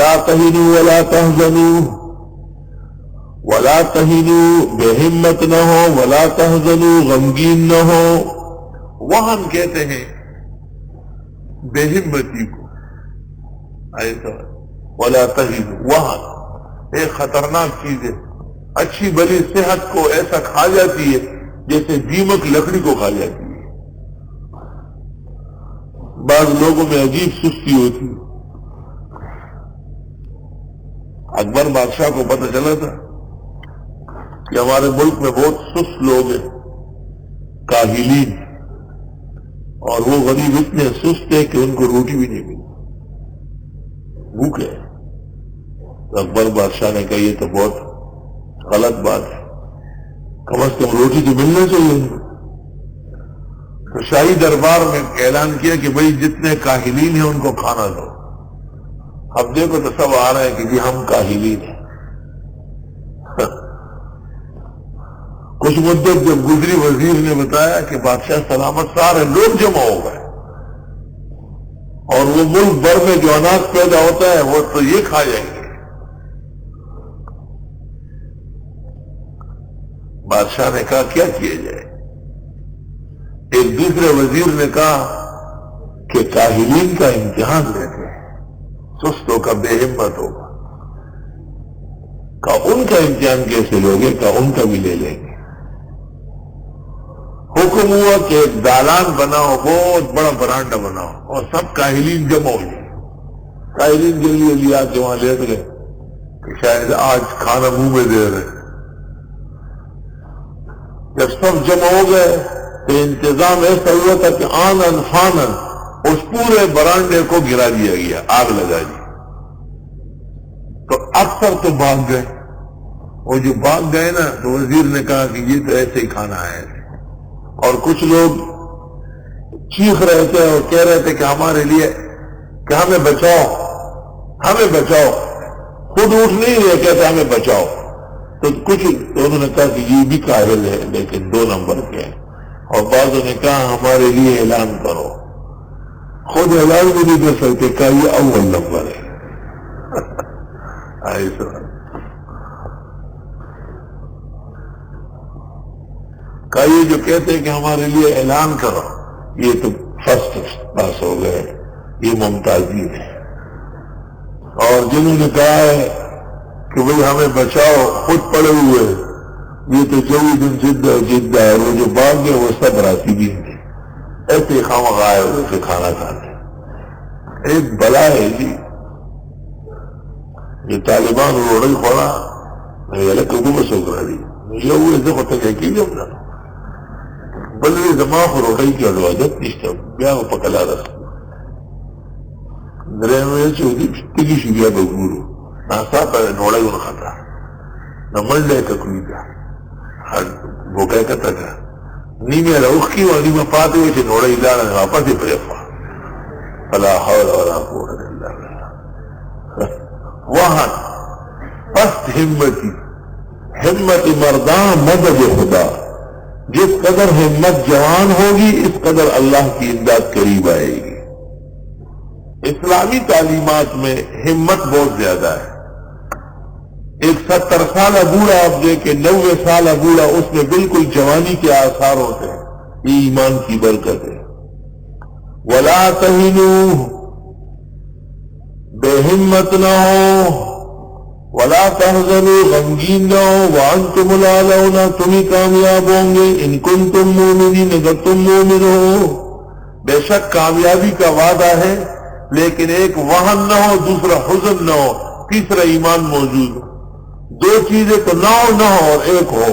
ولا تہنوا ولا تحزنوا، ولا تہنوا بے ہمت نہ ہو، ولا تحزنوا غمگین نہ ہو۔ وہن کہتے ہیں بے ہمتی کو، ایسا ولا تہنوا، وہن ایک خطرناک چیز ہے، اچھی بلی صحت کو ایسا کھا جاتی ہے جیسے دیمک لکڑی کو کھا جاتی ہے۔ بعض لوگوں میں عجیب سستی ہوتی ہے۔ اکبر بادشاہ کو پتہ چلا تھا کہ ہمارے ملک میں بہت سست لوگ ہیں، کاہلین، اور وہ غریب اتنے سست ہیں کہ ان کو روٹی بھی نہیں ملتی، بھوکے۔ تو اکبر بادشاہ نے کہا یہ تو بہت غلط بات ہے، کم از کم روٹی تو ملنا چاہیے۔ تو شاہی دربار میں اعلان کیا کہ بھئی جتنے کاہلین ہیں ان کو کھانا دو۔ اب دیکھو تو سب آ رہے ہیں کہ جی ہم کاہلین ہیں۔ کچھ مدت جب گزری، وزیر نے بتایا کہ بادشاہ سلامت، سارے لوگ جمع ہو گئے، اور وہ ملک بھر میں جو اناج پیدا ہوتا ہے وہ تو یہ کھا جائیں گے۔ بادشاہ نے کہا کیا کیا جائے؟ ایک دوسرے وزیر نے کہا کہ کاہلین کا امتحان لیتے ہیں، سستوں کا، بے ہمتوں کا۔ کہا ان کا امتحان کیسے لوگے؟ کہا ان کا بھی لے لیں گے۔ حکم ہوا کہ ایک دالان بناؤ، بہت بڑا برانڈا بناؤ، اور سب کاہلین جمع ہو جائے۔ کاہلین جلدی جلدی آ کے وہاں لیٹ گئے کہ شاید آج کھانا منہ میں دے رہے۔ جب سب جمع ہو گئے تو انتظام ایسا ہوا تھا کہ آنن فانن اس پورے برانڈے کو گرا دیا گیا، آگ لگا دی۔ تو اکثر تو بھاگ گئے، وہ جو بھاگ گئے نا تو وزیر نے کہا کہ یہ تو ایسے ہی کھانا ہے، اور کچھ لوگ چیخ رہے تھے اور کہہ رہے تھے کہ ہمارے لیے، کہ ہمیں بچاؤ، ہمیں بچاؤ، خود اٹھ نہیں رہے، کہتے ہمیں بچاؤ۔ تو کچھ انہوں نے کہا کہ یہ بھی کاہل ہے لیکن 2 نمبر کے ہیں، اور بعضوں نے کہا ہمارے لیے اعلان کرو، خود اعلان بھی نہیں کر سکتے، کہا یہ اول نمبر ہے۔ ایسا کہا یہ جو کہتے ہیں کہ ہمارے لیے اعلان کرو، یہ تو فرسٹ پاس ہو گئے، یہ ممتازین ہے۔ اور جنہوں نے کہا ہے کہ بھئی ہمیں بچاؤ، خود پڑے ہوئے، یہ تو چوبیس دن جدہ جدہ ہے، وہ جو بھاگ گئے وہ سب راشدین تھے، ایسے خواہ آئے ہوئے سے کھانا کھاتے۔ ایک بلا ہے جی، یہ طالبان روڑی خوڑا میرے کبھی بس ہو کر دی یہ ہوئے سے خطر ہے کی جب نہ بلدی دماغ روڑی کی عدوادت نشتا بیا وہ پکلا رسا درے میں چودی تیگی شبیا بگورو ناسا پر نوڑی ان خطا نمال لے ککوی کا بوکے کا تکا نیمے روخ کی و نیمے پاتے ہوئے چھے نوڑی لانا واپس ہی پریفا فلا حول ولا قوت الا باللہ۔ وہاں پست ہمتی، ہمت مردان مدد خدا، جس قدر ہمت جوان ہوگی اس قدر اللہ کی امداد قریب آئے گی۔ اسلامی تعلیمات میں ہمت بہت زیادہ ہے۔ ایک 70 سالہ بوڑھا آپ دیکھیں، 90 سالہ بوڑھا، اس میں بالکل جوانی کے آثار ہوتے ہیں، یہ ایمان کی برکت ہے۔ ولا تہنوا، بے ہمت نہ ہو، ولا تحزنوا، غمگین نہ ہو، وانتم الاعلون، تم ہی کامیاب ہوں گے، ان کنتم مومنین، اگر تم مومن ہو۔ بے شک کامیابی کا وعدہ ہے، لیکن ایک وہن نہ ہو، دوسرا حزن نہ ہو، تیسرا ایمان موجود ہو۔ 2 چیزیں تو نہ ہو اور ایک ہو۔